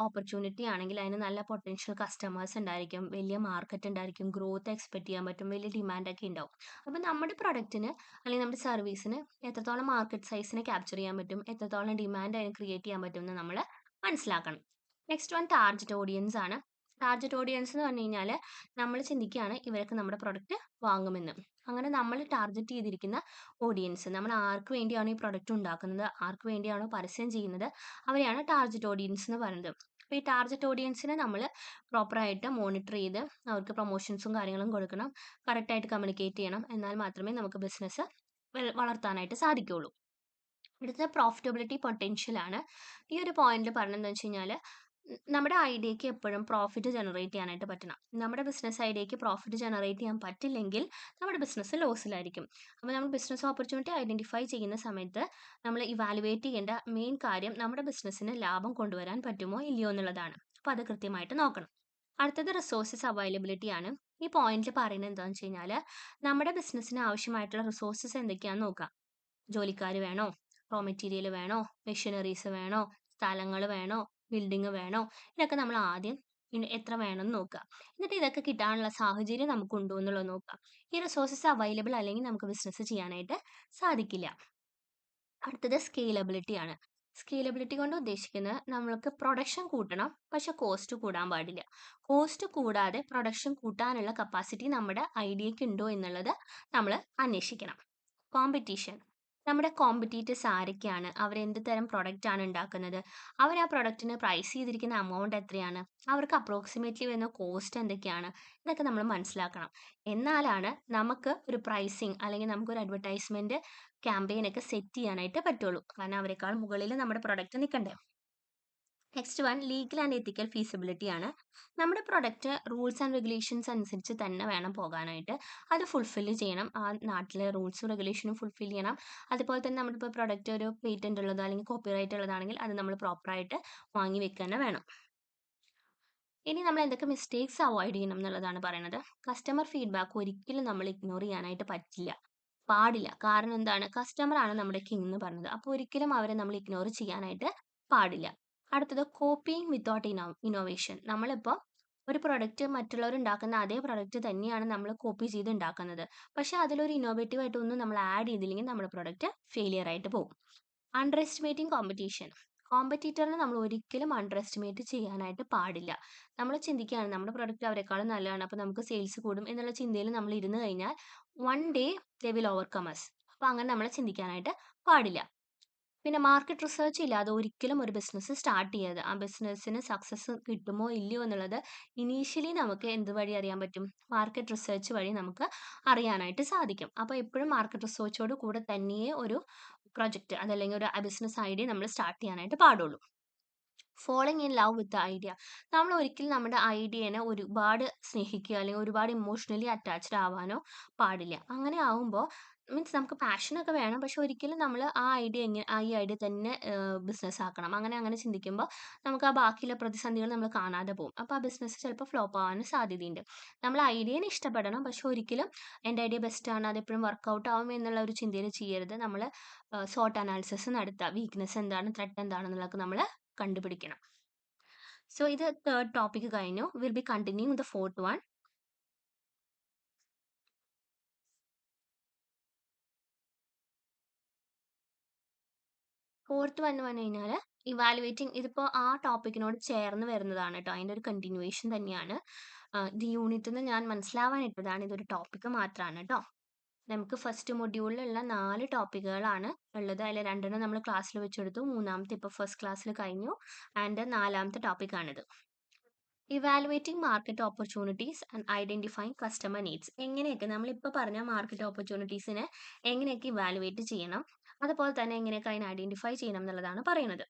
ഓപ്പർച്യൂണിറ്റി ആണെങ്കിൽ അതിന് നല്ല പൊട്ടൻഷ്യൽ കസ്റ്റമേഴ്സ് ഉണ്ടായിരിക്കും, വലിയ മാർക്കറ്റ് ഉണ്ടായിരിക്കും, ഗ്രോത്ത് എക്സ്പെക്ട് ചെയ്യാൻ പറ്റും, വലിയ ഡിമാൻഡ് ഒക്കെ ഉണ്ടാവും. അപ്പം നമ്മുടെ പ്രൊഡക്റ്റിന് അല്ലെങ്കിൽ നമ്മുടെ സർവീസിന് എത്രത്തോളം മാർക്കറ്റ് സൈസിനെ ക്യാപ്ചർ ചെയ്യാൻ പറ്റും, എത്രത്തോളം ഡിമാൻഡ് അതിന് ക്രിയേറ്റ് ചെയ്യാൻ പറ്റും എന്ന് നമ്മൾ മനസ്സിലാക്കണം. നെക്സ്റ്റ് വൺ ടാർഗറ്റ് ഓഡിയൻസ് ആണ്. ടാർഗറ്റ് ഓഡിയൻസ് എന്ന് പറഞ്ഞു കഴിഞ്ഞാൽ നമ്മൾ ചിന്തിക്കുകയാണ് ഇവരൊക്കെ നമ്മുടെ പ്രൊഡക്റ്റ് വാങ്ങുമെന്ന്. അങ്ങനെ നമ്മൾ ടാർഗറ്റ് ചെയ്തിരിക്കുന്ന ഓഡിയൻസ്, നമ്മൾ ആർക്ക് വേണ്ടിയാണോ ഈ പ്രൊഡക്റ്റ് ഉണ്ടാക്കുന്നത്, ആർക്ക് വേണ്ടിയാണോ പരസ്യം ചെയ്യുന്നത്, അവരെയാണ് ടാർഗറ്റ് ഓഡിയൻസ് എന്ന് പറയുന്നത്. അപ്പോൾ ഈ ടാർഗറ്റ് ഓഡിയൻസിനെ നമ്മൾ പ്രോപ്പറായിട്ട് മോണിറ്റർ ചെയ്ത് അവർക്ക് പ്രൊമോഷൻസും കാര്യങ്ങളും കൊടുക്കണം, കറക്റ്റായിട്ട് കമ്മ്യൂണിക്കേറ്റ് ചെയ്യണം. എന്നാൽ മാത്രമേ നമുക്ക് ബിസിനസ് വളർത്താനായിട്ട് സാധിക്കുകയുള്ളൂ. അടുത്തത് പ്രോഫിറ്റബിലിറ്റി പൊട്ടൻഷ്യൽ ആണ്. ഈ ഒരു പോയിന്റിൽ പറഞ്ഞതെന്ന് വെച്ച് കഴിഞ്ഞാൽ നമ്മുടെ ഐഡിയയ്ക്ക് എപ്പോഴും പ്രോഫിറ്റ് ജനറേറ്റ് ചെയ്യാനായിട്ട് പറ്റണം. നമ്മുടെ ബിസിനസ് ഐഡിയയ്ക്ക് പ്രോഫിറ്റ് ജനറേറ്റ് ചെയ്യാൻ പറ്റില്ലെങ്കിൽ നമ്മുടെ ബിസിനസ് ലോസിലായിരിക്കും. അപ്പോൾ നമ്മൾ ബിസിനസ് ഓപ്പർച്യൂണിറ്റി ഐഡന്റിഫൈ ചെയ്യുന്ന സമയത്ത് നമ്മൾ ഇവാലുവേറ്റ് ചെയ്യേണ്ട മെയിൻ കാര്യം നമ്മുടെ ബിസിനസ്സിന് ലാഭം കൊണ്ടുവരാൻ പറ്റുമോ ഇല്ലയോ എന്നുള്ളതാണ്. അപ്പോൾ അത് കൃത്യമായിട്ട് നോക്കണം. അടുത്തത് റിസോഴ്സസ് അവൈലബിലിറ്റി ആണ്. ഈ പോയിന്റിൽ പറയുന്നത് എന്താണെന്ന് വെച്ച് കഴിഞ്ഞാൽ നമ്മുടെ ബിസിനസ്സിന് ആവശ്യമായിട്ടുള്ള റിസോഴ്സസ് എന്തൊക്കെയാണെന്ന് നോക്കാം. ജോലിക്കാർ വേണോ, റോ മെറ്റീരിയൽ വേണോ, മെഷീനറീസ് വേണോ, സ്ഥലങ്ങൾ വേണോ, ബിൽഡിംഗ് വേണോ, ഇതൊക്കെ നമ്മൾ ആദ്യം എത്ര വേണമെന്ന് നോക്കുക. എന്നിട്ട് ഇതൊക്കെ കിട്ടാനുള്ള സാഹചര്യം നമുക്കുണ്ടോ എന്നുള്ളത് നോക്കുക. ഈ റിസോഴ്സസ് അവൈലബിൾ അല്ലെങ്കിൽ നമുക്ക് ബിസിനസ് ചെയ്യാനായിട്ട് സാധിക്കില്ല. അടുത്തത് സ്കെയിലബിലിറ്റി ആണ്. സ്കെയിലബിലിറ്റി കൊണ്ട് ഉദ്ദേശിക്കുന്നത് നമ്മൾക്ക് പ്രൊഡക്ഷൻ കൂട്ടണം, പക്ഷെ കോസ്റ്റ് കൂടാൻ പാടില്ല. കോസ്റ്റ് കൂടാതെ പ്രൊഡക്ഷൻ കൂട്ടാനുള്ള കപ്പാസിറ്റി നമ്മുടെ ഐഡിയയ്ക്ക് ഉണ്ടോ എന്നുള്ളത് നമ്മൾ അന്വേഷിക്കണം. കോമ്പറ്റീഷൻ. നമ്മുടെ കോമ്പറ്റീറ്റേഴ്സ് ആരൊക്കെയാണ്? അവരെന്ത് തരം പ്രൊഡക്റ്റ് ആണ് ഉണ്ടാക്കുന്നത്? അവർ ആ പ്രൊഡക്റ്റിന് പ്രൈസ് ചെയ്തിരിക്കുന്ന എമൗണ്ട് എത്രയാണ്? അവർക്ക് അപ്രോക്സിമേറ്റ്ലി വരുന്ന കോസ്റ്റ് എന്തൊക്കെയാണ്? ഇതൊക്കെ നമ്മൾ മനസ്സിലാക്കണം. എന്നാലാണ് നമുക്ക് ഒരു പ്രൈസിങ് അല്ലെങ്കിൽ നമുക്കൊരു അഡ്വർടൈസ്മെന്റ് ക്യാമ്പയിൻ ഒക്കെ സെറ്റ് ചെയ്യാനായിട്ട് പറ്റുള്ളൂ. കാരണം അവരെക്കാൾ മുകളിൽ നമ്മുടെ പ്രൊഡക്റ്റ് നിൽക്കണ്ടേ. Next one legal and ethical feasibility ആണ്. നമ്മുടെ പ്രൊഡക്റ്റ് റൂൾസ് ആൻഡ് റെഗുലേഷൻസ് അനുസരിച്ച് തന്നെ വേണം പോകാനായിട്ട്. അത് ഫുൾഫിൽ ചെയ്യണം. ആ നാട്ടിലെ റൂൾസും റെഗുലേഷനും ഫുൾഫിൽ ചെയ്യണം. അതുപോലെ തന്നെ നമ്മളിപ്പോൾ പ്രൊഡക്റ്റ് ഒരു പേറ്റന്റ് ഉള്ളതോ അല്ലെങ്കിൽ കോപ്പിറൈറ്റ് ഉള്ളതാണെങ്കിൽ അത് നമ്മൾ പ്രോപ്പറായിട്ട് വാങ്ങി വെക്കുക തന്നെ വേണം. ഇനി നമ്മൾ എന്തൊക്കെ മിസ്റ്റേക്സ് അവോയ്ഡ് ചെയ്യണം എന്നുള്ളതാണ് പറയുന്നത്. കസ്റ്റമർ ഫീഡ്ബാക്ക് ഒരിക്കലും നമ്മൾ ഇഗ്നോർ ചെയ്യാനായിട്ട് പറ്റില്ല, പാടില്ല. കാരണം എന്താണ്? കസ്റ്റമർ ആണ് നമ്മുടെ കിങ് എന്ന് പറഞ്ഞത്. അപ്പോൾ ഒരിക്കലും അവരെ നമ്മൾ ഇഗ്നോർ ചെയ്യാനായിട്ട് പാടില്ല. അടുത്തത് കോപ്പിയിങ് വിത്തൗട്ട് ഇന്നോവേഷൻ. നമ്മളിപ്പോൾ ഒരു പ്രൊഡക്റ്റ് മറ്റുള്ളവർ ഉണ്ടാക്കുന്ന അതേ പ്രൊഡക്റ്റ് തന്നെയാണ് നമ്മൾ കോപ്പി ചെയ്ത് ഉണ്ടാക്കുന്നത്. പക്ഷെ അതിലൊരു ഇന്നോവേറ്റീവ് ആയിട്ട് ഒന്നും നമ്മൾ ആഡ് ചെയ്തില്ലെങ്കിൽ നമ്മുടെ പ്രൊഡക്റ്റ് ഫെയിലിയർ ആയിട്ട് പോകും. Under estimating competition. കോമ്പറ്റീറ്ററിനെ നമ്മൾ ഒരിക്കലും അണ്ടർ എസ്റ്റിമേറ്റ് ചെയ്യാനായിട്ട് പാടില്ല. നമ്മൾ ചിന്തിക്കുകയാണ് നമ്മുടെ പ്രൊഡക്റ്റ് അവരെക്കാളും നല്ലതാണ്, അപ്പോൾ നമുക്ക് സെയിൽസ് കൂടും എന്നുള്ള ചിന്തയിൽ നമ്മൾ ഇരുന്ന് കഴിഞ്ഞാൽ one day they will overcome us. അപ്പോൾ അങ്ങനെ നമ്മൾ ചിന്തിക്കാനായിട്ട് പാടില്ല. പിന്നെ മാർക്കറ്റ് റിസർച്ച് ഇല്ലാതെ ഒരിക്കലും ഒരു ബിസിനസ് സ്റ്റാർട്ട് ചെയ്യരുത്. ആ ബിസിനസ്സിന് സക്സസ് കിട്ടുമോ ഇല്ലയോ എന്നുള്ളത് ഇനീഷ്യലി നമുക്ക് എന്ത് വഴി അറിയാൻ പറ്റും? മാർക്കറ്റ് റിസർച്ച് വഴി നമുക്ക് അറിയാനായിട്ട് സാധിക്കും. അപ്പോൾ എപ്പോഴും മാർക്കറ്റ് റിസർച്ചോട് കൂടെ തന്നെയേ ഒരു പ്രൊജക്റ്റ് അതല്ലെങ്കിൽ ഒരു ബിസിനസ് ഐഡിയ നമ്മൾ സ്റ്റാർട്ട് ചെയ്യാനായിട്ട് പാടുള്ളൂ. Following in love with the idea. നമ്മൾ ഒരിക്കലും നമ്മുടെ ഐഡിയനെ ഒരുപാട് സ്നേഹിക്കുക അല്ലെങ്കിൽ ഒരുപാട് ഇമോഷണലി അറ്റാച്ച്ഡ് ആവാനോ പാടില്ല. അങ്ങനെ ആവുമ്പോൾ മീൻസ് നമുക്ക് പാഷനൊക്കെ വേണം, പക്ഷെ ഒരിക്കലും നമ്മൾ ഈ ഐഡിയ തന്നെ ബിസിനസ് ആക്കണം. അങ്ങനെ ചിന്തിക്കുമ്പോൾ നമുക്ക് ആ ബാക്കിയുള്ള പ്രതിസന്ധികൾ നമ്മൾ കാണാതെ പോകും. അപ്പോൾ ആ ബിസിനസ് ചിലപ്പോൾ ഫ്ലോപ്പ് ആവാനും സാധ്യതയുണ്ട്. നമ്മൾ ഐഡിയനെ ഇഷ്ടപ്പെടണം, പക്ഷെ ഒരിക്കലും എൻ്റെ ഐഡിയ ബെസ്റ്റാണ്, അതെപ്പോഴും വർക്കൗട്ട് ആവും എന്നുള്ള ഒരു ചിന്തയിൽ ചെയ്യരുത്. നമ്മൾ സോട്ട് അനാലിസിസ് നടത്തുക. വീക്ക്നെസ് എന്താണ്, ത്രെട്ട് എന്താണെന്നുള്ളതൊക്കെ നമ്മൾ കണ്ടുപിടിക്കണം. സോ ഇത് തേർഡ് ടോപ്പിക് കഴിഞ്ഞു. Will be continuing the fourth one. Fourth one പറഞ്ഞു കഴിഞ്ഞാൽ ഇവാലുവേറ്റിംഗ്. ഇതിപ്പോൾ ആ ടോപ്പിക്കിനോട് ചേർന്ന് വരുന്നതാണ് കേട്ടോ, അതിൻ്റെ ഒരു കണ്ടിന്യൂവേഷൻ തന്നെയാണ്. ഇത് യൂണിറ്റിൽ നിന്ന് ഞാൻ മനസ്സിലാവാനിട്ടതാണ്, ഇതൊരു ടോപ്പിക്ക് മാത്രമാണ് കേട്ടോ. നമുക്ക് ഫസ്റ്റ് മൊഡ്യൂളിലുള്ള 4 ടോപ്പിക്കുകളാണ് ഉള്ളത്. അതിൽ 2 നമ്മൾ ക്ലാസ്സിൽ വെച്ചെടുത്തു, മൂന്നാമത്തെ ഇപ്പോൾ ഫസ്റ്റ് ക്ലാസ്സിൽ കഴിഞ്ഞു, ആൻഡ് 4ാമത്തെ ടോപ്പിക്കാണിത്. Evaluating market opportunities and identifying customer needs. എങ്ങനെയൊക്കെ നമ്മളിപ്പോൾ പറഞ്ഞ മാർക്കറ്റ് ഓപ്പർച്യൂണിറ്റീസിനെ എങ്ങനെയൊക്കെ ഇവാലുവേറ്റ് ചെയ്യണം, അതുപോലെ തന്നെ എങ്ങനെയൊക്കെ അതിനെ ഐഡന്റിഫൈ ചെയ്യണം എന്നുള്ളതാണ് പറയുന്നത്.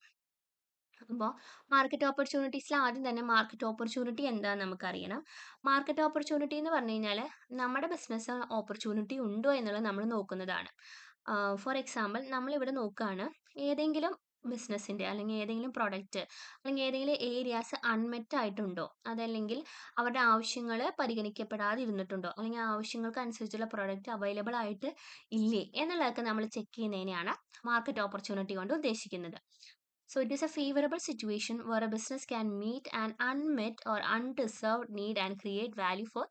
അപ്പോൾ മാർക്കറ്റ് ഓപ്പർച്യൂണിറ്റീസിൽ ആദ്യം തന്നെ മാർക്കറ്റ് ഓപ്പർച്യൂണിറ്റി എന്താണെന്ന് നമുക്കറിയണം. മാർക്കറ്റ് ഓപ്പർച്യൂണിറ്റി എന്ന് പറഞ്ഞു കഴിഞ്ഞാൽ നമ്മുടെ ബിസിനസ് ഓപ്പർച്യൂണിറ്റി ഉണ്ടോ എന്നുള്ളത് നമ്മൾ നോക്കുന്നതാണ്. ഫോർ എക്സാമ്പിൾ നമ്മളിവിടെ നോക്കുകയാണ്, ഏതെങ്കിലും ബിസിനസ്സിന്റെ അല്ലെങ്കിൽ ഏതെങ്കിലും പ്രൊഡക്റ്റ് അല്ലെങ്കിൽ ഏതെങ്കിലും ഏരിയാസ് അൺമെറ്റ് ആയിട്ടുണ്ടോ? അതല്ലെങ്കിൽ അവരുടെ ആവശ്യങ്ങൾ പരിഗണിക്കപ്പെടാതിരുന്നിട്ടുണ്ടോ? അല്ലെങ്കിൽ ആ ആവശ്യങ്ങൾക്ക് അനുസരിച്ചുള്ള പ്രൊഡക്റ്റ് അവൈലബിൾ ആയിട്ട് ഇല്ലേ? എന്നുള്ളതൊക്കെ നമ്മൾ ചെക്ക് ചെയ്യുന്നതിനെയാണ് മാർക്കറ്റ് ഓപ്പർച്യൂണിറ്റി കൊണ്ട് ഉദ്ദേശിക്കുന്നത്. So it is a favorable situation where a business can meet an unmet or undeserved need and create value for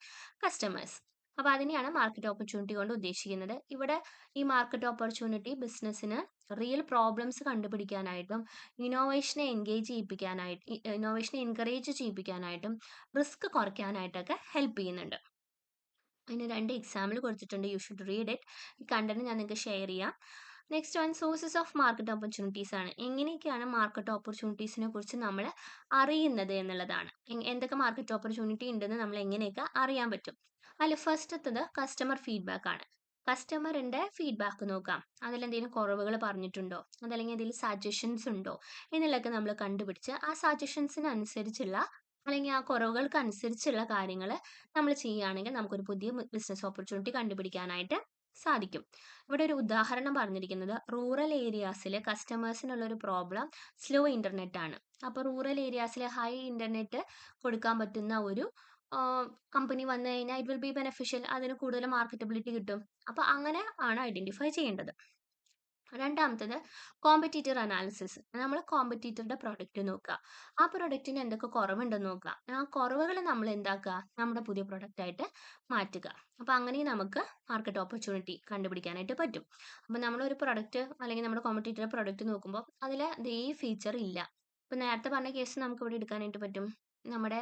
customers. അപ്പോൾ അതിനെയാണ് മാർക്കറ്റ് ഓപ്പർച്യൂണിറ്റി കൊണ്ട് ഉദ്ദേശിക്കുന്നത്. ഇവിടെ ഈ മാർക്കറ്റ് ഓപ്പർച്യൂണിറ്റി ബിസിനസ്സിന് റിയൽ പ്രോബ്ലംസ് കണ്ടുപിടിക്കാനായിട്ടും ഇന്നോവേഷനെ എൻകറേജ് ചെയ്യിപ്പിക്കാനായിട്ടും റിസ്ക് കുറയ്ക്കാനായിട്ടൊക്കെ ഹെൽപ്പ് ചെയ്യുന്നുണ്ട്. അതിന് 2 എക്സാമ്പിൾ കൊടുത്തിട്ടുണ്ട്. You should read it. ഈ കണ്ടന്റ് ഞാൻ നിങ്ങൾക്ക് ഷെയർ ചെയ്യാം. Next one sources of market opportunities ആണ്. എങ്ങനെയൊക്കെയാണ് മാർക്കറ്റ് ഓപ്പർച്യൂണിറ്റീസിനെ കുറിച്ച് നമ്മൾ അറിയുന്നത് എന്നുള്ളതാണ്. എന്തൊക്കെ മാർക്കറ്റ് ഓപ്പർച്യൂണിറ്റി ഉണ്ടെന്ന് നമ്മൾ എങ്ങനെയൊക്കെ അറിയാൻ പറ്റും. അതിൽ ഫസ്റ്റത്തത് കസ്റ്റമർ ഫീഡ്ബാക്ക് ആണ്. കസ്റ്റമറിന്റെ ഫീഡ്ബാക്ക് നോക്കാം. അതിലെന്തെങ്കിലും കുറവുകൾ പറഞ്ഞിട്ടുണ്ടോ, അതല്ലെങ്കിൽ എന്തെങ്കിലും സജഷൻസ് ഉണ്ടോ എന്നുള്ളതൊക്കെ നമ്മൾ കണ്ടുപിടിച്ച് ആ സജഷൻസിനനുസരിച്ചുള്ള അല്ലെങ്കിൽ ആ കുറവുകൾക്ക് അനുസരിച്ചുള്ള കാര്യങ്ങൾ നമ്മൾ ചെയ്യുകയാണെങ്കിൽ നമുക്കൊരു പുതിയ ബിസിനസ് ഓപ്പർച്യൂണിറ്റി കണ്ടുപിടിക്കാനായിട്ട് സാധിക്കും. ഇവിടെ ഒരു ഉദാഹരണം പറഞ്ഞിരിക്കുന്നത് റൂറൽ ഏരിയാസിൽ കസ്റ്റമേഴ്സിനുള്ള ഒരു പ്രോബ്ലം സ്ലോ ഇന്റർനെറ്റ് ആണ്. അപ്പോൾ റൂറൽ ഏരിയാസിൽ ഹൈ ഇന്റർനെറ്റ് കൊടുക്കാൻ പറ്റുന്ന ഒരു കമ്പനി വന്നു കഴിഞ്ഞാൽ ഇറ്റ് വിൽ ബി ബെനിഫിഷ്യൽ. അതിന് കൂടുതൽ മാർക്കറ്റബിലിറ്റി കിട്ടും. അപ്പോൾ അങ്ങനെ ആണ് ഐഡന്റിഫൈ ചെയ്യേണ്ടത്. രണ്ടാമത്തത് കോമ്പറ്റീറ്റർ അനാലിസിസ്. നമ്മൾ കോമ്പറ്റീറ്ററുടെ പ്രൊഡക്റ്റ് നോക്കുക. ആ പ്രൊഡക്റ്റിന് എന്തൊക്കെ കുറവുണ്ടെന്ന് നോക്കുക. ആ കുറവുകൾ നമ്മൾ എന്താക്കുക, നമ്മുടെ പുതിയ പ്രൊഡക്റ്റ് ആയിട്ട് മാറ്റുക. അപ്പോൾ അങ്ങനെ നമുക്ക് മാർക്കറ്റ് ഓപ്പർച്യൂണിറ്റി കണ്ടുപിടിക്കാനായിട്ട് പറ്റും. അപ്പോൾ നമ്മളൊരു പ്രൊഡക്റ്റ് അല്ലെങ്കിൽ നമ്മുടെ കോമ്പറ്റീറ്ററുടെ പ്രൊഡക്റ്റ് നോക്കുമ്പോൾ അതിൽ ഈ ഫീച്ചർ ഇല്ല. ഇപ്പം നേരത്തെ പറഞ്ഞ കേസ് നമുക്ക് ഇവിടെ എടുക്കാനായിട്ട് പറ്റും. നമ്മുടെ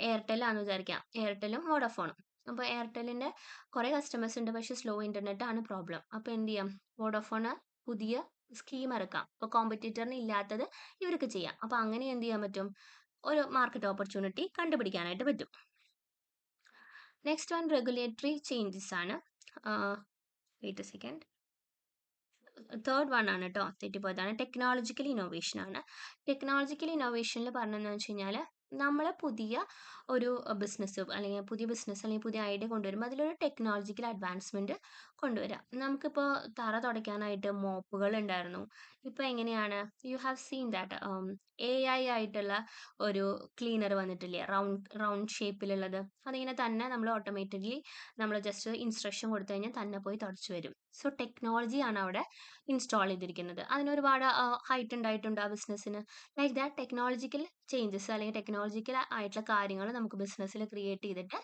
എയർടെൽ ആണെന്ന് വിചാരിക്കാം. എയർടെലും വോഡഫോണും. അപ്പോൾ എയർടെലിൻ്റെ കുറേ കസ്റ്റമേഴ്സ് ഉണ്ട്, പക്ഷേ സ്ലോ ഇന്റർനെറ്റ് ആണ് പ്രോബ്ലം. അപ്പോൾ എന്ത് ചെയ്യാം, വോഡഫോണ് പുതിയ സ്കീം ഇറക്കാം. അപ്പോൾ കോമ്പറ്റീറ്ററിന് ഇല്ലാത്തത് ഇവർക്ക് ചെയ്യാം. അപ്പോൾ അങ്ങനെ എന്ത് ചെയ്യാൻ പറ്റും, ഒരു മാർക്കറ്റ് ഓപ്പർച്യൂണിറ്റി കണ്ടുപിടിക്കാനായിട്ട് പറ്റും. നെക്സ്റ്റ് വൺ റെഗുലേറ്ററി ചേഞ്ചസ് ആണ്. Wait a second. Third one ആണ് കേട്ടോ, തെറ്റിപ്പോയതാണ്. ടെക്നോളജിക്കൽ ഇന്നോവേഷൻ ആണ്. ടെക്നോളജിക്കൽ ഇന്നോവേഷനിൽ പറഞ്ഞതെന്ന് വെച്ച് കഴിഞ്ഞാൽ നമ്മൾ പുതിയ ഒരു ബിസിനസ് അല്ലെങ്കിൽ പുതിയ ഐഡിയ കൊണ്ടുവരുമ്പോൾ അതിലൊരു ടെക്നോളജിക്കൽ അഡ്വാൻസ്മെന്റ് കൊണ്ടുവരാം. നമുക്കിപ്പോൾ തറ തുടയ്ക്കാനായിട്ട് മോപ്പുകൾ ഉണ്ടായിരുന്നു. ഇപ്പോൾ എങ്ങനെയാണ്, you have seen that AI ആയിട്ടുള്ള ഒരു ക്ലീനർ വന്നിട്ടില്ലേ, റൗണ്ട് ഷേപ്പിലുള്ളത്. അതിങ്ങനെ തന്നെ നമ്മൾ ഓട്ടോമാറ്റിക്കലി നമ്മൾ ജസ്റ്റ് ഇൻസ്ട്രക്ഷൻ കൊടുത്തു കഴിഞ്ഞാൽ തന്നെ പോയി തുടച്ചു വരും. സോ ടെക്നോളജിയാണ് അവിടെ ഇൻസ്റ്റാൾ ചെയ്തിരിക്കുന്നത്. അതിനൊരുപാട് ഹൈറ്റ് ഉണ്ടായിട്ടുണ്ട് ആ ബിസിനസ്സിന്. ലൈക്ക് ദാറ്റ് ടെക്നോളജിക്കൽ ചേഞ്ചസ് അല്ലെങ്കിൽ ടെക്നോളജിക്കൽ ആയിട്ടുള്ള കാര്യങ്ങൾ നമുക്ക് ബിസിനസ്സിൽ ക്രിയേറ്റ് ചെയ്തിട്ട്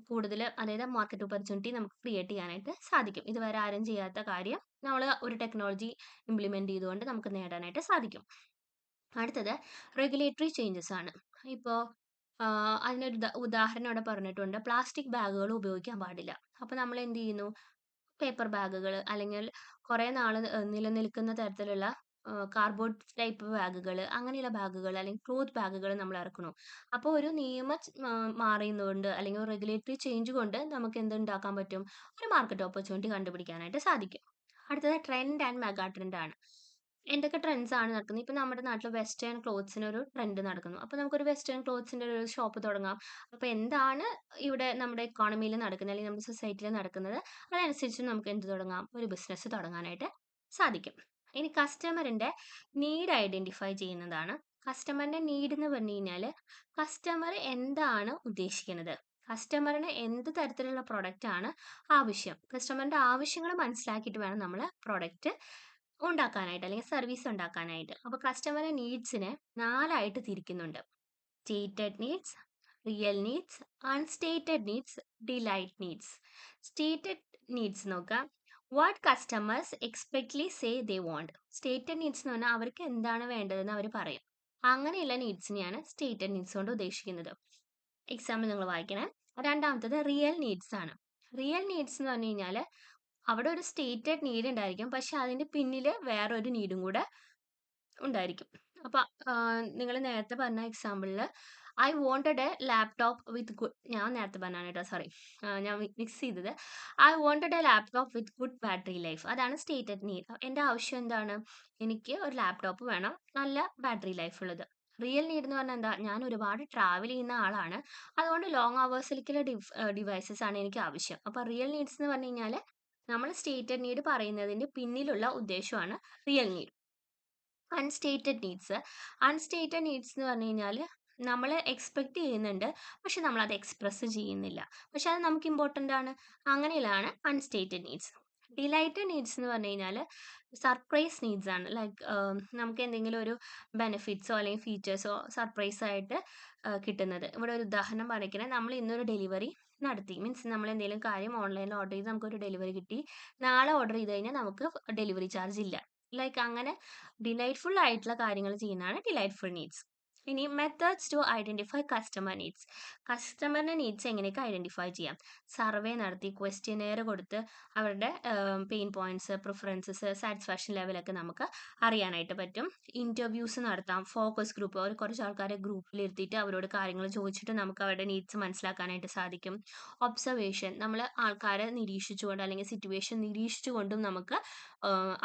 കൂടുതൽ, അതായത് മാർക്കറ്റ് ഓപ്പർച്യൂണിറ്റി നമുക്ക് ക്രിയേറ്റ് ചെയ്യാനായിട്ട് സാധിക്കും. ഇതുവരെ ആരും ചെയ്യാത്ത കാര്യം നമ്മൾ ഒരു ടെക്നോളജി ഇംപ്ലിമെന്റ് ചെയ്തുകൊണ്ട് നമുക്ക് നേടാനായിട്ട് സാധിക്കും. അടുത്തത് റെഗുലേറ്ററി ചേഞ്ചസ് ആണ്. ഇപ്പോൾ അതിനൊരു ഉദാഹരണം ഇവിടെ പറഞ്ഞിട്ടുണ്ട്. പ്ലാസ്റ്റിക് ബാഗുകൾ ഉപയോഗിക്കാൻ പാടില്ല. അപ്പോൾ നമ്മൾ എന്ത് ചെയ്യുന്നു, പേപ്പർ ബാഗുകൾ അല്ലെങ്കിൽ കുറേ നാൾ നിലനിൽക്കുന്ന തരത്തിലുള്ള കാർഡ്ബോർഡ് ടൈപ്പ് ബാഗുകൾ, അങ്ങനെയുള്ള ബാഗുകൾ അല്ലെങ്കിൽ ക്ലോത്ത് ബാഗുകൾ നമ്മൾ ഇറക്കണം. അപ്പോൾ ഒരു നിയമം മാറിയതുകൊണ്ട് അല്ലെങ്കിൽ ഒരു റെഗുലേറ്ററി ചേഞ്ച് കൊണ്ട് നമുക്ക് എന്തുണ്ടാക്കാൻ പറ്റും, ഒരു മാർക്കറ്റ് ഓപ്പർച്യൂണിറ്റി കണ്ടുപിടിക്കാനായിട്ട് സാധിക്കും. അടുത്തത് ട്രെൻഡ് ആൻഡ് മെഗാ ട്രെൻഡ് ആണ്. എന്തൊക്കെ ട്രെൻഡ്സ് ആണ് നടക്കുന്നത്? ഇപ്പം നമ്മുടെ നാട്ടിൽ വെസ്റ്റേൺ ക്ലോത്ത്സിന് ഒരു ട്രെൻഡ് നടക്കുന്നു. അപ്പോൾ നമുക്കൊരു വെസ്റ്റേൺ ക്ലോത്ത്സിന്റെ ഒരു ഷോപ്പ് തുടങ്ങാം. അപ്പോൾ എന്താണ് ഇവിടെ നമ്മുടെ എക്കോണമിയിൽ നടക്കുന്നത് അല്ലെങ്കിൽ നമ്മുടെ സൊസൈറ്റിയിൽ നടക്കുന്നത്, അതനുസരിച്ച് നമുക്ക് എന്ത് തുടങ്ങാം, ഒരു ബിസിനസ് തുടങ്ങാനായിട്ട് സാധിക്കും. ഇനി കസ്റ്റമറിന്റെ നീഡ് ഐഡന്റിഫൈ ചെയ്യുന്നതാണ്. കസ്റ്റമറിന്റെ നീഡ് എന്ന് പറഞ്ഞു കഴിഞ്ഞാൽ കസ്റ്റമർ എന്താണ് ഉദ്ദേശിക്കുന്നത്, കസ്റ്റമറിന് എന്ത് തരത്തിലുള്ള പ്രൊഡക്റ്റ് ആണ് ആവശ്യം, കസ്റ്റമറിന്റെ ആവശ്യങ്ങൾ മനസ്സിലാക്കിയിട്ട് വേണം നമ്മൾ പ്രൊഡക്റ്റ് ഉണ്ടാക്കാനായിട്ട് അല്ലെങ്കിൽ സർവീസ് ഉണ്ടാക്കാനായിട്ട്. അപ്പോൾ കസ്റ്റമർ നീഡ്സിനെ 4ആയിട്ട് തിരിക്കുന്നുണ്ട്. Stated needs, real needs, unstated needs, delight needs. Stated needs നോക്കാം. What customers explicitly say they want. Stated needs എന്ന് പറഞ്ഞാൽ അവർക്ക് എന്താണ് വേണ്ടതെന്ന് അവർ പറയും. അങ്ങനെയുള്ള നീഡ്സിനെയാണ് സ്റ്റേറ്റഡ് നീഡ്സ് കൊണ്ട് ഉദ്ദേശിക്കുന്നത്. എക്സാമ്പിൾ നിങ്ങൾ വായിക്കണേ. രണ്ടാമത്തത് റിയൽ നീഡ്സ് ആണ്. റിയൽ നീഡ്സ് എന്ന് പറഞ്ഞു കഴിഞ്ഞാൽ അവിടെ ഒരു സ്റ്റേറ്റഡ് നീഡ് ഉണ്ടായിരിക്കും, പക്ഷെ അതിന്റെ പിന്നിൽ വേറൊരു നീഡും കൂടെ ഉണ്ടായിരിക്കും. അപ്പൊ നിങ്ങൾ നേരത്തെ പറഞ്ഞ എക്സാമ്പിളിൽ I wanted a laptop with good, ഞാൻ നേരത്തെ പറഞ്ഞാണ് കേട്ടോ, സോറി, ഞാൻ മിക്സ് ചെയ്തത്. I wanted a laptop with good battery life, അതാണ് സ്റ്റേറ്റഡ് നീഡ്. എൻ്റെ ആവശ്യം എന്താണ്, എനിക്ക് ഒരു ലാപ്ടോപ്പ് വേണം നല്ല ബാറ്ററി ലൈഫ് ഉള്ളത്. റിയൽ നീഡ് എന്ന് പറഞ്ഞാൽ എന്താ, ഞാൻ ഒരുപാട് ട്രാവൽ ചെയ്യുന്ന ആളാണ്, അതുകൊണ്ട് ലോങ് അവേഴ്സിലേക്കുള്ള ഡിവൈസസ് ആണ് എനിക്ക് ആവശ്യം. അപ്പോൾ റിയൽ നീഡ്സ് എന്ന് പറഞ്ഞു കഴിഞ്ഞാൽ നമ്മൾ സ്റ്റേറ്റഡ് നീഡ് പറയുന്നതിന്റെ പിന്നിലുള്ള ഉദ്ദേശമാണ് real need. അൺസ്റ്റേറ്റഡ് needs. Unstated needs എന്ന് പറഞ്ഞു കഴിഞ്ഞാൽ നമ്മൾ എക്സ്പെക്ട് ചെയ്യുന്നുണ്ട്, പക്ഷെ നമ്മൾ അത് എക്സ്പ്രസ് ചെയ്യുന്നില്ല, പക്ഷെ അത് നമുക്ക് ഇമ്പോർട്ടൻ്റ് ആണ്. അങ്ങനെയുള്ളതാണ് അൺസ്റ്റേറ്റഡ് നീഡ്സ്. ഡിലൈറ്റഡ് നീഡ്സ് എന്ന് പറഞ്ഞു കഴിഞ്ഞാൽ സർപ്രൈസ് നീഡ്സ് ആണ്. ലൈക്ക് നമുക്ക് എന്തെങ്കിലും ഒരു ബെനിഫിറ്റ്സോ അല്ലെങ്കിൽ ഫീച്ചേഴ്സോ സർപ്രൈസ് ആയിട്ട് കിട്ടുന്നത്. ഇവിടെ ഒരു ഉദാഹരണം പറഞ്ഞിരിക്കുന്നത്, നമ്മൾ ഇന്നൊരു ഡെലിവറി നടത്തി, മീൻസ് നമ്മൾ എന്തെങ്കിലും കാര്യം ഓൺലൈനിൽ ഓർഡർ ചെയ്ത് നമുക്കൊരു ഡെലിവറി കിട്ടി, നാളെ ഓർഡർ ചെയ്ത് കഴിഞ്ഞാൽ നമുക്ക് ഡെലിവറി ചാർജ് ഇല്ല. ലൈക്ക് അങ്ങനെ ഡിലൈറ്റ്ഫുൾ ആയിട്ടുള്ള കാര്യങ്ങൾ ചെയ്യുന്നതാണ് ഡിലൈറ്റ്ഫുൾ നീഡ്സ്. ഇനി methods to identify customer needs. കസ്റ്റമറിന്റെ നീഡ്സ് എങ്ങനെയൊക്കെ ഐഡന്റിഫൈ ചെയ്യാം? സർവേ നടത്തി ക്വസ്റ്റ്യനെയർ കൊടുത്ത് അവരുടെ പെയിൻ പോയിന്റ്സ്, പ്രിഫറൻസസ്, സാറ്റിസ്ഫാക്ഷൻ ലെവലൊക്കെ നമുക്ക് അറിയാനായിട്ട് പറ്റും. ഇന്റർവ്യൂസ് നടത്താം, ഫോക്കസ് ഗ്രൂപ്പ്, ഒരു കുറച്ച് ആൾക്കാരെ ഗ്രൂപ്പിൽ ഇരുത്തിയിട്ട് അവരോട് കാര്യങ്ങൾ ചോദിച്ചിട്ട് നമുക്ക് അവരുടെ നീഡ്സ് മനസ്സിലാക്കാനായിട്ട് സാധിക്കും. ഒബ്സർവേഷൻ, നമ്മൾ ആൾക്കാരെ നിരീക്ഷിച്ചുകൊണ്ട് അല്ലെങ്കിൽ സിറ്റുവേഷൻ നിരീക്ഷിച്ചുകൊണ്ടും നമുക്ക്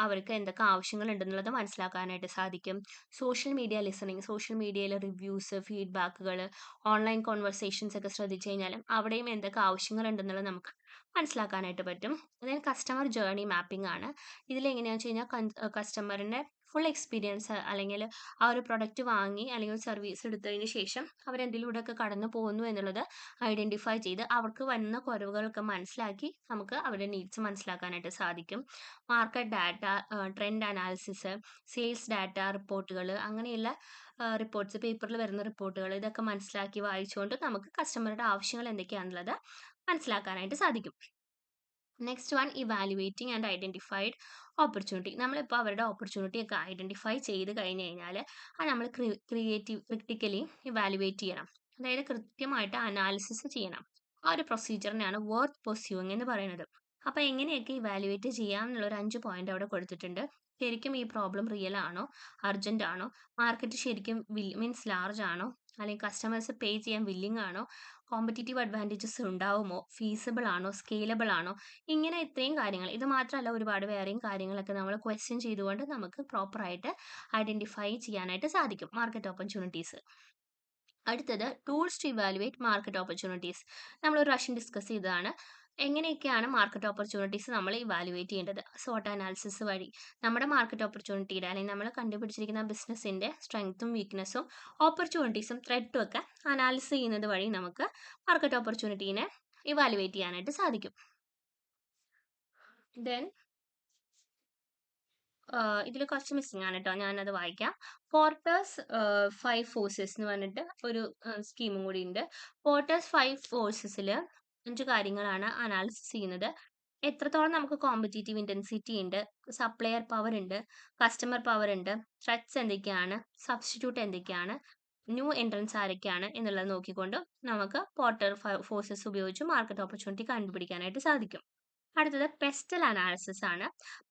അവർക്ക് എന്തൊക്കെ ആവശ്യങ്ങളുണ്ടെന്നുള്ളത് മനസ്സിലാക്കാനായിട്ട് സാധിക്കും. സോഷ്യൽ മീഡിയ ലിസണിങ്, സോഷ്യൽ മീഡിയയിൽ റിവ്യൂസ്, ഫീഡ്ബാക്കുകൾ, ഓൺലൈൻ കോൺവെർസേഷൻസ് ഒക്കെ ശ്രദ്ധിച്ചു കഴിഞ്ഞാലും അവിടെയും എന്തൊക്കെ ആവശ്യങ്ങളുണ്ടെന്നുള്ളത് നമുക്ക് മനസ്സിലാക്കാനായിട്ട് പറ്റും. അതായത് കസ്റ്റമർ ജേർണി മാപ്പിംഗ് ആണ്. ഇതിലെങ്ങനെയാണെന്ന് വെച്ച് കഴിഞ്ഞാൽ കസ്റ്റമറിൻ്റെ ഫുൾ എക്സ്പീരിയൻസ്, അല്ലെങ്കിൽ ആ ഒരു പ്രൊഡക്റ്റ് വാങ്ങി അല്ലെങ്കിൽ ഒരു സർവീസ് എടുത്തതിന് ശേഷം അവരെന്തിലൂടെയൊക്കെ കടന്നു പോകുന്നു എന്നുള്ളത് ഐഡൻറ്റിഫൈ ചെയ്ത് അവർക്ക് വരുന്ന കുറവുകളൊക്കെ മനസ്സിലാക്കി നമുക്ക് അവരുടെ നീഡ്സ് മനസ്സിലാക്കാനായിട്ട് സാധിക്കും. Market data, trend analysis, sales data റിപ്പോർട്ടുകൾ, അങ്ങനെയുള്ള റിപ്പോർട്ട്സ്, പേപ്പറിൽ വരുന്ന റിപ്പോർട്ടുകൾ, ഇതൊക്കെ മനസ്സിലാക്കി വായിച്ചുകൊണ്ട് നമുക്ക് കസ്റ്റമറുടെ ആവശ്യങ്ങൾ എന്തൊക്കെയാണെന്നുള്ളത് മനസ്സിലാക്കാനായിട്ട് സാധിക്കും. Next one, evaluating and identified opportunity. നമ്മളിപ്പോൾ അവരുടെ ഓപ്പർച്യൂണിറ്റി ഒക്കെ ഐഡൻറ്റിഫൈ ചെയ്ത് കഴിഞ്ഞ് കഴിഞ്ഞാൽ അത് നമ്മൾ ക്രിട്ടിക്കലി ഇവാലുവേറ്റ് ചെയ്യണം. അതായത് കൃത്യമായിട്ട് അനാലിസിസ് ചെയ്യണം. ആ ഒരു പ്രൊസീജിയറിനെയാണ് വർത്ത് പെർസ്യൂയിങ് എന്ന് പറയുന്നത്. അപ്പോൾ എങ്ങനെയൊക്കെ ഇവാലുവേറ്റ് ചെയ്യാം എന്നുള്ളൊരു 5 പോയിന്റ് അവിടെ കൊടുത്തിട്ടുണ്ട്. ശരിക്കും ഈ പ്രോബ്ലം റിയൽ ആണോ, അർജന്റ് ആണോ, മാർക്കറ്റ് ശരിക്കും മീൻസ് ലാർജ് ആണോ, അല്ലെങ്കിൽ കസ്റ്റമേഴ്സ് പേ ചെയ്യാൻ വില്ലിംഗ് ആണോ, കോമ്പറ്റീറ്റീവ് അഡ്വാൻറ്റേജസ് ഉണ്ടാവുമോ, ഫീസിബിൾ ആണോ, സ്കെയിലബിൾ ആണോ, ഇങ്ങനെ ഇത്രയും കാര്യങ്ങൾ. ഇത് മാത്രമല്ല, ഒരുപാട് വേറെയും കാര്യങ്ങളൊക്കെ നമ്മൾ ക്വസ്റ്റ്യൻ ചെയ്തുകൊണ്ട് നമുക്ക് പ്രോപ്പറായിട്ട് ഐഡൻറ്റിഫൈ ചെയ്യാനായിട്ട് സാധിക്കും മാർക്കറ്റ് ഓപ്പർച്യൂണിറ്റീസ്. അടുത്തത്, tools to evaluate market opportunities. നമ്മൾ ഒരു പ്രാവശ്യം ഡിസ്കസ് ചെയ്തതാണ്. എങ്ങനെയൊക്കെയാണ് മാർക്കറ്റ് ഓപ്പർച്യൂണിറ്റീസ് നമ്മൾ ഇവാലുവേറ്റ് ചെയ്യേണ്ടത്? SWOT അനാലിസിസ് വഴി നമ്മുടെ മാർക്കറ്റ് ഓപ്പർച്യൂണിറ്റിയുടെ അല്ലെങ്കിൽ നമ്മൾ കണ്ടുപിടിച്ചിരിക്കുന്ന ബിസിനസ്സിൻ്റെ സ്ട്രെങ്ത്തും വീക്ക്നെസ്സും ഓപ്പർച്യൂണിറ്റീസും ത്രെറ്റും ഒക്കെ അനാലിസിസ് ചെയ്യുന്നത് വഴി നമുക്ക് മാർക്കറ്റ് ഓപ്പർച്യൂണിറ്റീനെ ഇവാലുവേറ്റ് ചെയ്യാനായിട്ട് സാധിക്കും. ദെൻ ഇതിൽ കുറച്ച് മിസ്സിംഗ് ആണ് കേട്ടോ, ഞാനത് വായിക്കാം. പോർട്ടേഴ്സ് 5 ഫോഴ്സസ് എന്ന് പറഞ്ഞിട്ട് ഒരു സ്കീമും കൂടി ഉണ്ട്. പോർട്ടേഴ്സ് 5 ഫോഴ്സസിൽ 5 കാര്യങ്ങളാണ് അനാലിസിസ് ചെയ്യുന്നത്. എത്രത്തോളം നമുക്ക് കോമ്പറ്റീറ്റീവ് ഇൻറ്റൻസിറ്റി ഉണ്ട്, സപ്ലയർ പവർ ഉണ്ട്, കസ്റ്റമർ പവർ ഉണ്ട്, ത്രെറ്റ്സ് എന്തൊക്കെയാണ്, സബ്സ്റ്റിറ്റ്യൂട്ട് എന്തൊക്കെയാണ്, ന്യൂ എൻട്രൻസ് ആരൊക്കെയാണ് എന്നുള്ളത് നോക്കിക്കൊണ്ട് നമുക്ക് പോർട്ടർ ഫോഴ്സസ് ഉപയോഗിച്ച് മാർക്കറ്റ് ഓപ്പർച്യൂണിറ്റി കണ്ടുപിടിക്കാനായിട്ട് സാധിക്കും. അടുത്തത് പെസ്റ്റൽ അനാലിസിസ് ആണ്.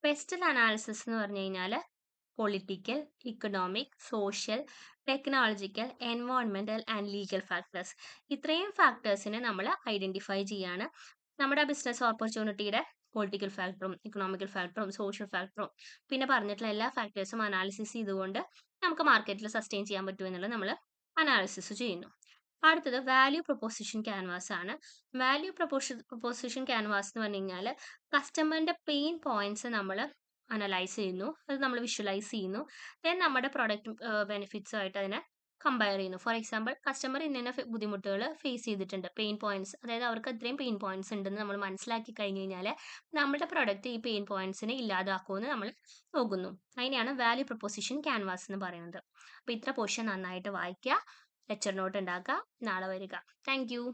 പെസ്റ്റൽ അനാലിസിസ് എന്ന് പറഞ്ഞു കഴിഞ്ഞാൽ പൊളിറ്റിക്കൽ, ഇക്കണോമിക്, സോഷ്യൽ, ടെക്നോളജിക്കൽ, എൻവയോൺമെന്റൽ ആൻഡ് ലീഗൽ ഫാക്ടേഴ്സ്, ഇത്രയും ഫാക്ടേഴ്സിനെ നമ്മൾ ഐഡന്റിഫൈ ചെയ്യാണ്. നമ്മുടെ ബിസിനസ് ഓപ്പർച്യൂണിറ്റിയുടെ പൊളിറ്റിക്കൽ ഫാക്ടറും ഇക്കണോമിക്കൽ ഫാക്ടറും സോഷ്യൽ ഫാക്ടറും പിന്നെ പറഞ്ഞിട്ടുള്ള എല്ലാ ഫാക്ടേഴ്സും അനാലിസിസ് ചെയ്തുകൊണ്ട് നമുക്ക് മാർക്കറ്റിൽ സസ്റ്റെയിൻ ചെയ്യാൻ പറ്റുമെന്നുള്ളത് നമ്മൾ അനാലിസിസ് ചെയ്യുന്നു. അടുത്തത് വാല്യൂ പ്രൊപ്പോസിഷൻ ക്യാൻവാസ് ആണ്. വാല്യൂ പ്രൊപ്പോസിഷൻ ക്യാൻവാസ് എന്ന് പറഞ്ഞു കഴിഞ്ഞാൽ കസ്റ്റമറിന്റെ പെയിൻ പോയിന്റ്സ് നമ്മൾ അനലൈസ് ചെയ്യുന്നു, അത് നമ്മൾ വിഷ്വലൈസ് ചെയ്യുന്നു. ദെൻ നമ്മുടെ പ്രൊഡക്റ്റ് ബെനിഫിറ്റ്സും ആയിട്ട് അതിനെ കമ്പയർ ചെയ്യുന്നു. ഫോർ എക്സാമ്പിൾ, കസ്റ്റമർ ഇന്ന ബുദ്ധിമുട്ടുകൾ ഫേസ് ചെയ്തിട്ടുണ്ട്, പെയിൻ പോയിന്റ്സ്, അതായത് അവർക്ക് അത്രയും പെയിൻ പോയിന്റ്സ് ഉണ്ടെന്ന് നമ്മൾ മനസ്സിലാക്കി കഴിഞ്ഞ് കഴിഞ്ഞാൽ നമ്മുടെ പ്രൊഡക്റ്റ് ഈ പെയിൻ പോയിന്റ്സിനെ ഇല്ലാതാക്കുമെന്ന് നമ്മൾ നോക്കുന്നു. അതിനെയാണ് വാല്യൂ പ്രൊപ്പോസിഷൻ ക്യാൻവാസ് എന്ന് പറയുന്നത്. അപ്പോൾ ഇത്ര പോർഷൻ നന്നായിട്ട് വായിക്കുക, ലെക്ചർ നോട്ട് ഉണ്ടാക്കുക, നാളെ വരിക. Thank you.